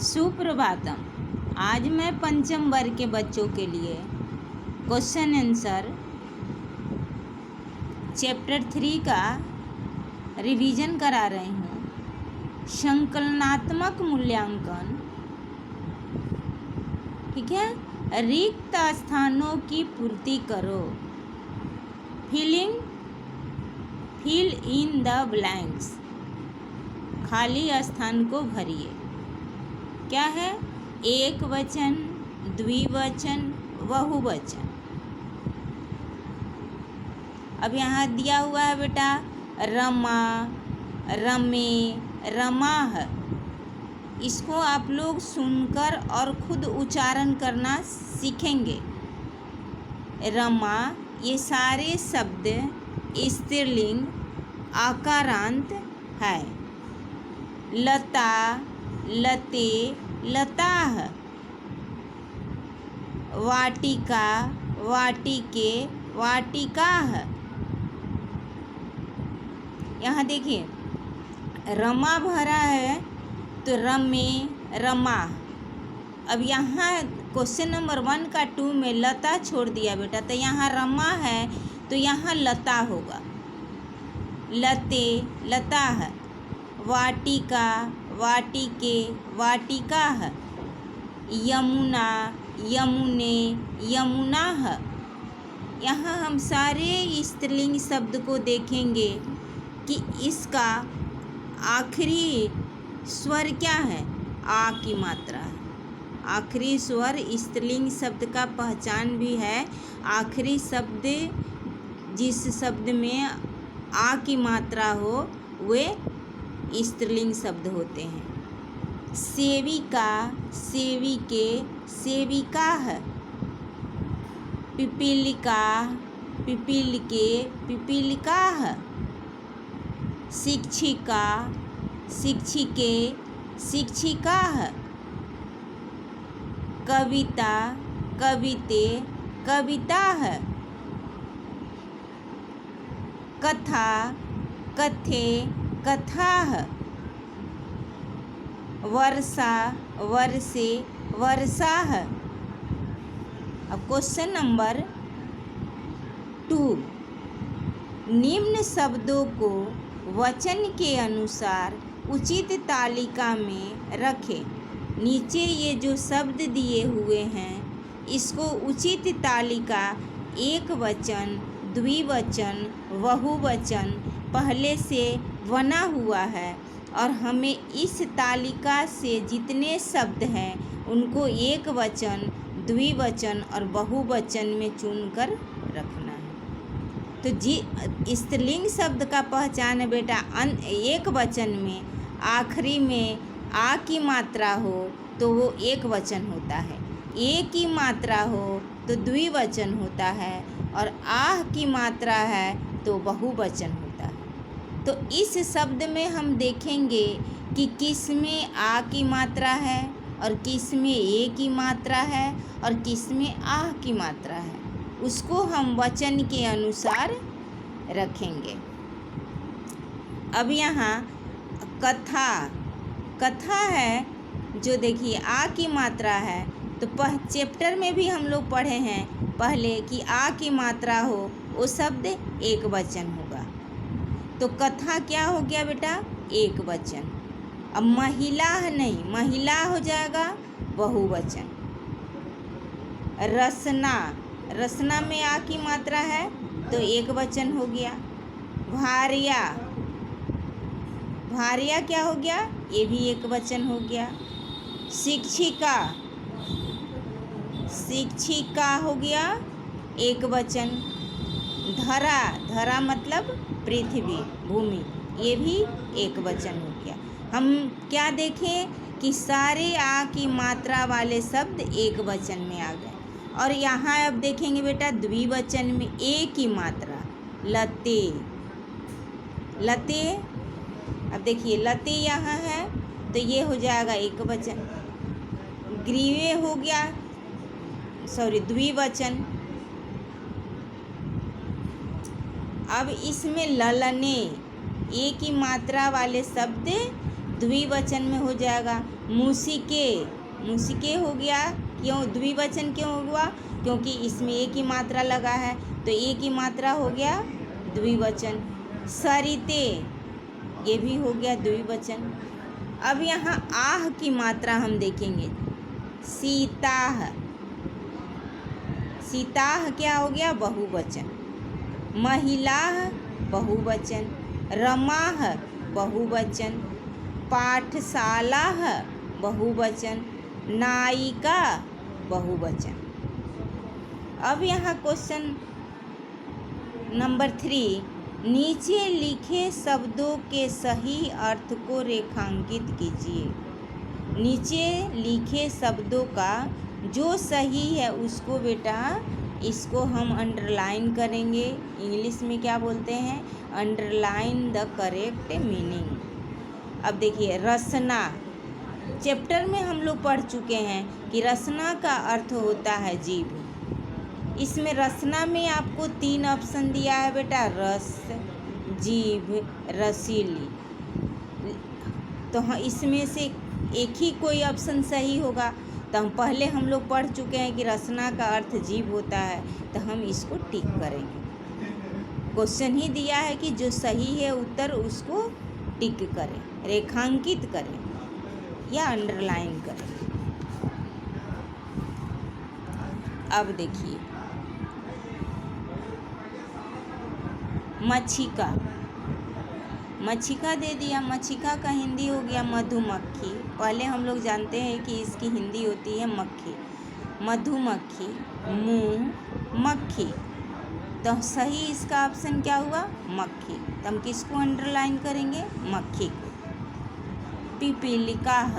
सुप्रभातम। आज मैं पंचम वर्ग के बच्चों के लिए क्वेश्चन आंसर चैप्टर 3 का रिवीजन करा रही हूँ। संकलनात्मक मूल्यांकन, ठीक है। रिक्त स्थानों की पूर्ति करो, फिल इन द ब्लैंक्स, खाली स्थान को भरिए। क्या है? एक वचन, द्विवचन, बहुवचन। अब यहाँ दिया हुआ है बेटा रमा, रमे, रमाह। इसको आप लोग सुनकर और खुद उच्चारण करना सीखेंगे। रमा, ये सारे शब्द स्त्रीलिंग आकारांत है। लता, लते, लताः। वाटिका, वाटिके, वाटिकाः। यहाँ देखिए रमा भरा है तो रमे, रमा। अब यहाँ क्वेश्चन नंबर 1 का 2 में लता छोड़ दिया बेटा, तो यहाँ रमा है तो यहाँ लता होगा। लते, लताः। वाटिका, वाटिके, वाटिकाः। यमुना, यमुने, यमुनाः। यहाँ हम सारे स्त्रीलिंग शब्द को देखेंगे कि इसका आखिरी स्वर क्या है? आ की मात्रा है। आखिरी स्वर स्त्रीलिंग शब्द का पहचान भी है। आखिरी शब्द जिस शब्द में आ की मात्रा हो वे स्त्रीलिंग शब्द होते हैं। सेविका, सेविके, सेविकाः। पिपीलिका, पिपीलिके, पिपीलिकाः। शिक्षिका, शिक्षिके, शिक्षिकाः। कविता, कविते, कविताः। कथा, कथे, कथाः। वर्षा, वर्षे, वर्षाः। अब क्वेश्चन नंबर 2, निम्न शब्दों को वचन के अनुसार उचित तालिका में रखें। नीचे ये जो शब्द दिए हुए हैं इसको उचित तालिका एक वचन, द्विवचन, बहुवचन पहले से बना हुआ है और हमें इस तालिका से जितने शब्द हैं उनको एक वचन, द्विवचन और बहुवचन में चुनकर रखना है। तो स्त्रीलिंग शब्द का पहचान है बेटा, एक वचन में आखिरी में आ की मात्रा हो तो वो एक वचन होता है, ए की मात्रा हो तो द्विवचन होता है और आह की मात्रा है तो बहुवचन होता है। तो इस शब्द में हम देखेंगे कि किस में आ की मात्रा है और किस में ए की मात्रा है और किस में आह की मात्रा है, उसको हम वचन के अनुसार रखेंगे। अब यहाँ कथा, कथा है जो देखिए आ की मात्रा है तो चैप्टर में भी हम लोग पढ़े हैं पहले कि आ की मात्रा हो वो शब्द एक वचन होगा। तो कथा क्या हो गया बेटा? एक वचन। अब महिला नहीं, महिला हो जाएगा बहुवचन। रसना, रसना में आ की मात्रा है तो एक वचन हो गया। भार्या, भार्या क्या हो गया? ये भी एक वचन हो गया। शिक्षिका, शिक्षिका हो गया एक वचन। धरा, धरा मतलब पृथ्वी, भूमि, ये भी एक वचन हो गया। हम क्या देखें कि सारे आ की मात्रा वाले शब्द एक वचन में आ गए। और यहाँ अब देखेंगे बेटा द्विवचन में ए की मात्रा, लते, लते। अब देखिए लते यहाँ है तो ये हो जाएगा एक वचन। ग्रीवे हो गया, सॉरी द्विवचन। अब इसमें ललने, ए की मात्रा वाले शब्द द्विवचन में हो जाएगा मूसिके, मूसिके हो गया। क्यों द्विवचन क्यों हुआ? क्योंकि इसमें एक ही मात्रा लगा है, तो एक ही मात्रा हो गया द्विवचन। सरिते, ये भी हो गया द्विवचन। अब यहाँ आह की मात्रा हम देखेंगे। सीताह, सीताह क्या हो गया? बहुवचन। महिलाह बहुवचन, रमाह बहुवचन, पाठशालाह बहुवचन, नायिका बहुवचन। अब यहाँ क्वेश्चन नंबर 3, नीचे लिखे शब्दों के सही अर्थ को रेखांकित कीजिए। नीचे लिखे शब्दों का जो सही है उसको बेटा इसको हम अंडरलाइन करेंगे। इंग्लिश में क्या बोलते हैं? Underline the correct meaning. अब देखिए रसना, चैप्टर में हम लोग पढ़ चुके हैं कि रसना का अर्थ होता है जीभ। इसमें रसना में आपको 3 ऑप्शन दिया है बेटा, रस, जीभ, रसीली। तो हाँ, इसमें से एक ही कोई ऑप्शन सही होगा। तो हम लोग पढ़ चुके हैं कि रसना का अर्थ जीभ होता है, तो हम इसको टिक करेंगे। क्वेश्चन ही दिया है कि जो सही है उत्तर उसको टिक करें, रेखांकित करें या अंडरलाइन करें। अब देखिए मक्षिका, मक्षिका दे दिया। मक्षिका का हिंदी हो गया मधुमक्खी। पहले हम लोग जानते हैं कि इसकी हिंदी होती है मक्खी। मधुमक्खी, मुंह, मक्खी, तो सही इसका ऑप्शन क्या हुआ? मक्खी। तो हम किसको अंडरलाइन करेंगे? मक्खी को। पिपीलिकाह,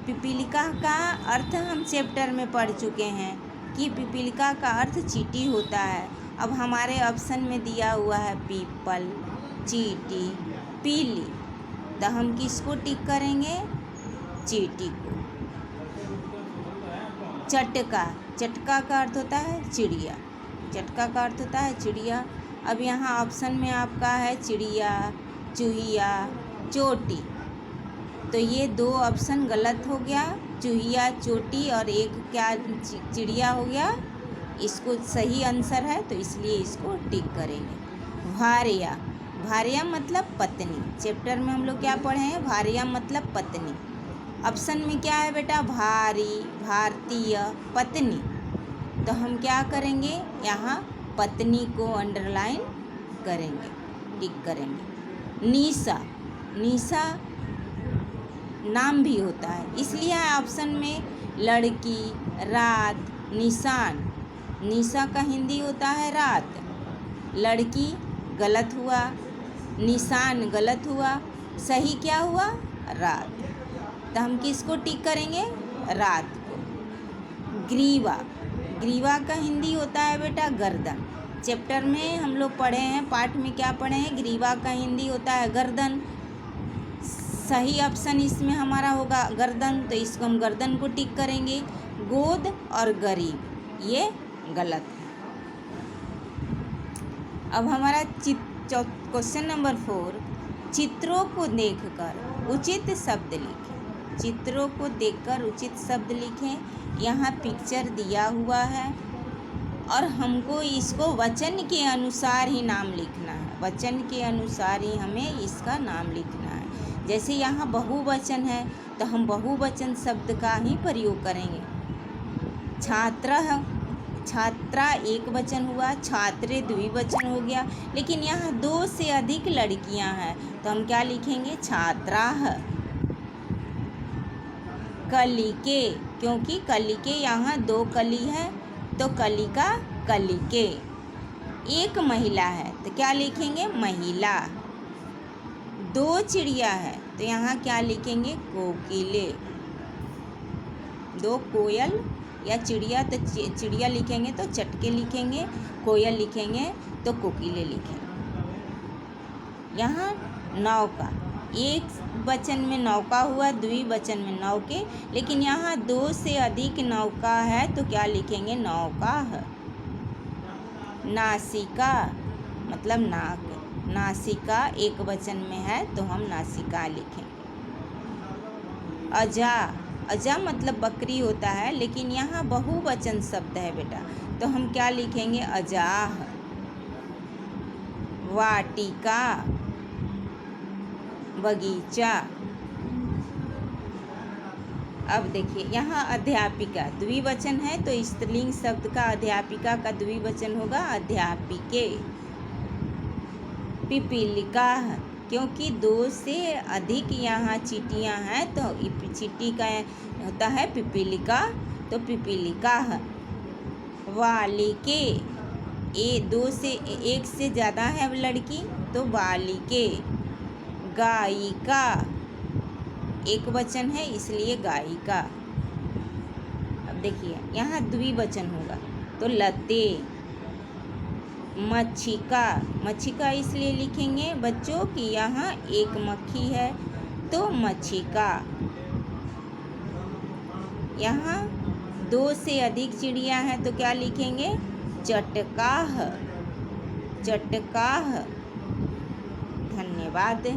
पिपीलिका का अर्थ हम चैप्टर में पढ़ चुके हैं कि पिपीलिका का अर्थ चींटी होता है। अब हमारे ऑप्शन में दिया हुआ है पीपल, चींटी, पीली, तो हम किसको टिक करेंगे? चींटी को। चटका, चटका का अर्थ होता है चिड़िया, चटका का अर्थ होता है चिड़िया। अब यहाँ ऑप्शन में आपका है चिड़िया, चूहिया, चोटी, तो ये 2 ऑप्शन गलत हो गया, चूहिया, चोटी, और एक क्या चिड़िया हो गया। इसको सही आंसर है तो इसलिए इसको टिक करेंगे। भार्या, भार्या मतलब पत्नी। चैप्टर में हम लोग क्या पढ़े हैं? भार्या मतलब पत्नी। ऑप्शन में क्या है बेटा? भारी, भारतीय, पत्नी, तो हम क्या करेंगे? यहाँ पत्नी को अंडरलाइन करेंगे, टिक करेंगे। निशा, निशा नाम भी होता है, इसलिए ऑप्शन में लड़की, रात, निशान। निशा का हिंदी होता है रात। लड़की गलत हुआ, निशान गलत हुआ, सही क्या हुआ? रात। तो हम किसको टिक करेंगे? रात को। ग्रीवा, ग्रीवा का हिंदी होता है बेटा गर्दन। चैप्टर में हम लोग पढ़े हैं, पाठ में क्या पढ़े हैं? ग्रीवा का हिंदी होता है गर्दन। सही ऑप्शन इसमें हमारा होगा गर्दन, तो इसको हम गर्दन को टिक करेंगे। गोद और गरीब ये गलत है। अब हमारा क्वेश्चन नंबर 4, चित्रों को देखकर उचित शब्द लिखें। चित्रों को देखकर उचित शब्द लिखें। यहाँ पिक्चर दिया हुआ है और हमको इसको वचन के अनुसार ही नाम लिखना है, वचन के अनुसार ही हमें इसका नाम लिखना है। जैसे यहाँ बहुवचन है तो हम बहुवचन शब्द का ही प्रयोग करेंगे। छात्रः, छात्रा एक वचन हुआ, छात्रे द्विवचन हो गया, लेकिन यहाँ 2 से अधिक लड़कियां हैं तो हम क्या लिखेंगे? छात्राः। कलिके, क्योंकि कलिके यहाँ 2 कली है तो कलिका, कलिके। एक महिला है तो क्या लिखेंगे? महिला। 2 चिड़िया है तो यहाँ क्या लिखेंगे? कोकिले। 2 कोयल या चिड़िया, तो चिड़िया लिखेंगे तो चटके लिखेंगे, कोयल लिखेंगे तो कोकिले लिखेंगे। यहाँ नौका, एक वचन में नौका हुआ, द्विवचन में नौके, लेकिन यहाँ 2 से अधिक नौका है तो क्या लिखेंगे? नौका है। नासिका मतलब नाक, नासिका एक वचन में है तो हम नासिका लिखेंगे। अजा, अजा मतलब बकरी होता है, लेकिन यहाँ बहुवचन शब्द है बेटा, तो हम क्या लिखेंगे? अजाह। वाटिका, बगीचा। अब देखिए यहाँ अध्यापिका द्विवचन है, तो स्त्रीलिंग शब्द का अध्यापिका का द्विवचन होगा अध्यापिके। पिपीलिका, क्योंकि 2 से अधिक यहाँ चींटियाँ हैं तो चींटी का होता है पिपीलिका, तो पिपीलिका। बालिके, 2 से 1 से ज़्यादा है लड़की तो बालिके। गायिका, एक वचन है इसलिए गायिका। अब देखिए यहाँ द्विवचन होगा तो लते। मच्छिका, मच्छिका इसलिए लिखेंगे बच्चों कि यहाँ एक मक्खी है तो मच्छिका। यहाँ 2 से अधिक चिड़िया हैं तो क्या लिखेंगे? चटकाह, चटकाह। धन्यवाद।